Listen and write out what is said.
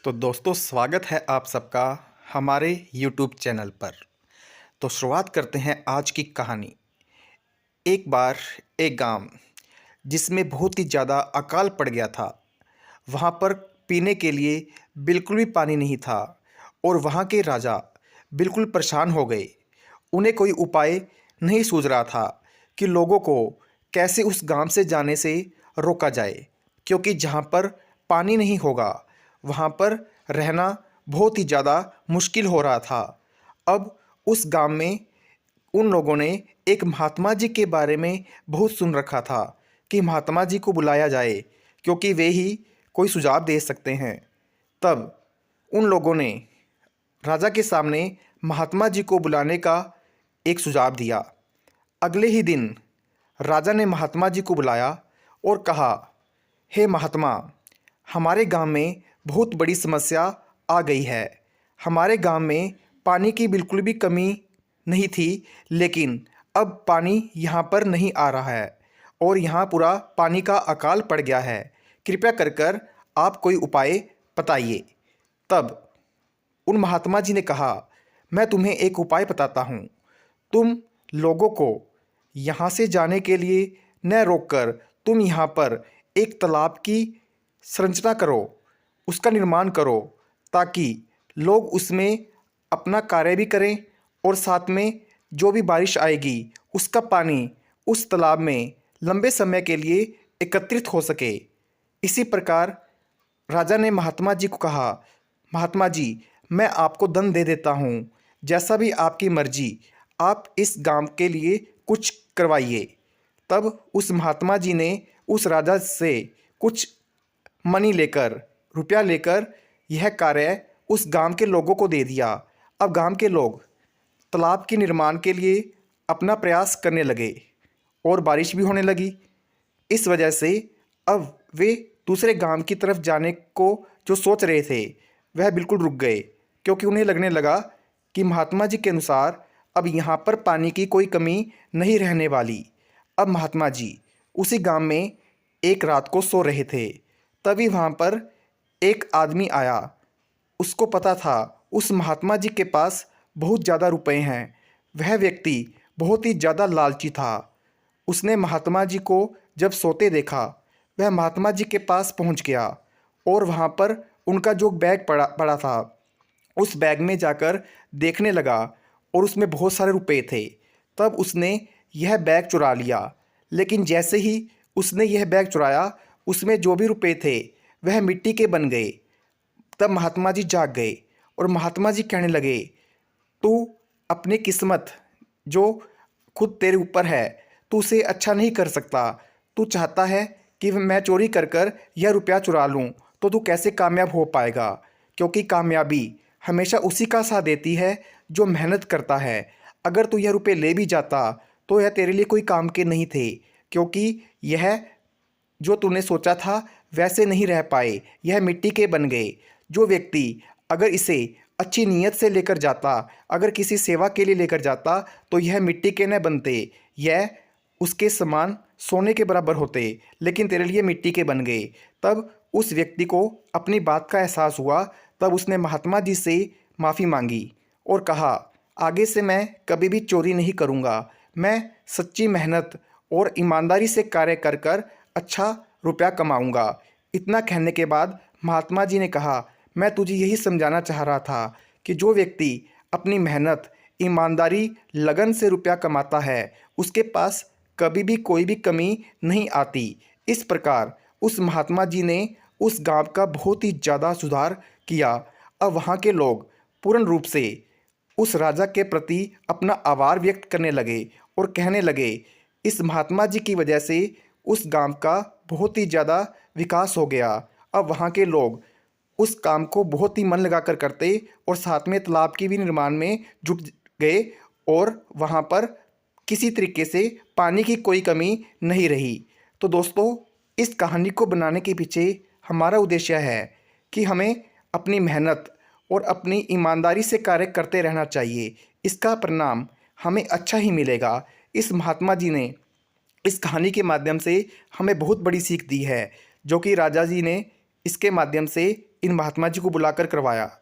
तो दोस्तों स्वागत है आप सबका हमारे YouTube चैनल पर। तो शुरुआत करते हैं आज की कहानी। एक बार एक गांव जिसमें बहुत ही ज़्यादा अकाल पड़ गया था। वहाँ पर पीने के लिए बिल्कुल भी पानी नहीं था और वहाँ के राजा बिल्कुल परेशान हो गए। उन्हें कोई उपाय नहीं सूझ रहा था कि लोगों को कैसे उस गांव से जाने से रोका जाए, क्योंकि जहाँ पर पानी नहीं होगा वहाँ पर रहना बहुत ही ज़्यादा मुश्किल हो रहा था। अब उस गांव में उन लोगों ने एक महात्मा जी के बारे में बहुत सुन रखा था कि महात्मा जी को बुलाया जाए, क्योंकि वे ही कोई सुझाव दे सकते हैं। तब उन लोगों ने राजा के सामने महात्मा जी को बुलाने का एक सुझाव दिया। अगले ही दिन राजा ने महात्मा जी को बुलाया और कहा, हे महात्मा, हमारे गांव में बहुत बड़ी समस्या आ गई है। हमारे गांव में पानी की बिल्कुल भी कमी नहीं थी, लेकिन अब पानी यहाँ पर नहीं आ रहा है और यहाँ पूरा पानी का अकाल पड़ गया है। कृपया कर कर आप कोई उपाय बताइए। तब उन महात्मा जी ने कहा, मैं तुम्हें एक उपाय बताता हूँ। तुम लोगों को यहाँ से जाने के लिए न रोककर तुम यहाँ पर एक तालाब की संरचना करो, उसका निर्माण करो, ताकि लोग उसमें अपना कार्य भी करें और साथ में जो भी बारिश आएगी उसका पानी उस तालाब में लंबे समय के लिए एकत्रित हो सके। इसी प्रकार राजा ने महात्मा जी को कहा, महात्मा जी, मैं आपको दंड दे देता हूँ, जैसा भी आपकी मर्जी, आप इस गांव के लिए कुछ करवाइए। तब उस महात्मा जी ने उस राजा से कुछ मनी लेकर, रुपया लेकर यह कार्य उस गांव के लोगों को दे दिया। अब गांव के लोग तालाब के निर्माण के लिए अपना प्रयास करने लगे और बारिश भी होने लगी। इस वजह से अब वे दूसरे गांव की तरफ जाने को जो सोच रहे थे वह बिल्कुल रुक गए, क्योंकि उन्हें लगने लगा कि महात्मा जी के अनुसार अब यहाँ पर पानी की कोई कमी नहीं रहने वाली। अब महात्मा जी उसी गांव में एक रात को सो रहे थे। तभी वहाँ पर एक आदमी आया। उसको पता था उस महात्मा जी के पास बहुत ज़्यादा रुपए हैं। वह व्यक्ति बहुत ही ज़्यादा लालची था। उसने महात्मा जी को जब सोते देखा, वह महात्मा जी के पास पहुंच गया और वहां पर उनका जो बैग पड़ा पड़ा था उस बैग में जाकर देखने लगा और उसमें बहुत सारे रुपए थे। तब उसने यह बैग चुरा लिया, लेकिन जैसे ही उसने यह बैग चुराया उसमें जो भी रुपए थे वह मिट्टी के बन गए। तब महात्मा जी जाग गए और महात्मा जी कहने लगे, तू अपनी किस्मत जो खुद तेरे ऊपर है, तू उसे अच्छा नहीं कर सकता। तू चाहता है कि मैं चोरी कर कर यह रुपया चुरा लूं, तो तू कैसे कामयाब हो पाएगा? क्योंकि कामयाबी हमेशा उसी का साथ देती है जो मेहनत करता है। अगर तू यह रुपये ले भी जाता तो यह तेरे लिए कोई काम के नहीं थे, क्योंकि यह जो तूने सोचा था वैसे नहीं रह पाए, यह मिट्टी के बन गए। जो व्यक्ति अगर इसे अच्छी नीयत से लेकर जाता, अगर किसी सेवा के लिए लेकर जाता, तो यह मिट्टी के न बनते, यह उसके समान सोने के बराबर होते, लेकिन तेरे लिए मिट्टी के बन गए। तब उस व्यक्ति को अपनी बात का एहसास हुआ। तब उसने महात्मा जी से माफ़ी मांगी और कहा, आगे से मैं कभी भी चोरी नहीं करूँगा। मैं सच्ची मेहनत और ईमानदारी से कार्य कर कर अच्छा रुपया कमाऊँगा। इतना कहने के बाद महात्मा जी ने कहा, मैं तुझे यही समझाना चाह रहा था कि जो व्यक्ति अपनी मेहनत, ईमानदारी, लगन से रुपया कमाता है उसके पास कभी भी कोई भी कमी नहीं आती। इस प्रकार उस महात्मा जी ने उस गांव का बहुत ही ज़्यादा सुधार किया। अब वहाँ के लोग पूर्ण रूप से उस राजा के प्रति अपना आभार व्यक्त करने लगे और कहने लगे, इस महात्मा जी की वजह से उस गांव का बहुत ही ज़्यादा विकास हो गया। अब वहाँ के लोग उस काम को बहुत ही मन लगाकर करते और साथ में तालाब के भी निर्माण में जुट गए और वहाँ पर किसी तरीके से पानी की कोई कमी नहीं रही। तो दोस्तों, इस कहानी को बनाने के पीछे हमारा उद्देश्य है कि हमें अपनी मेहनत और अपनी ईमानदारी से कार्य करते रहना चाहिए। इसका परिणाम हमें अच्छा ही मिलेगा। इस महात्मा जी ने इस कहानी के माध्यम से हमें बहुत बड़ी सीख दी है, जो कि राजा जी ने इसके माध्यम से इन महात्मा जी को बुलाकर करवाया।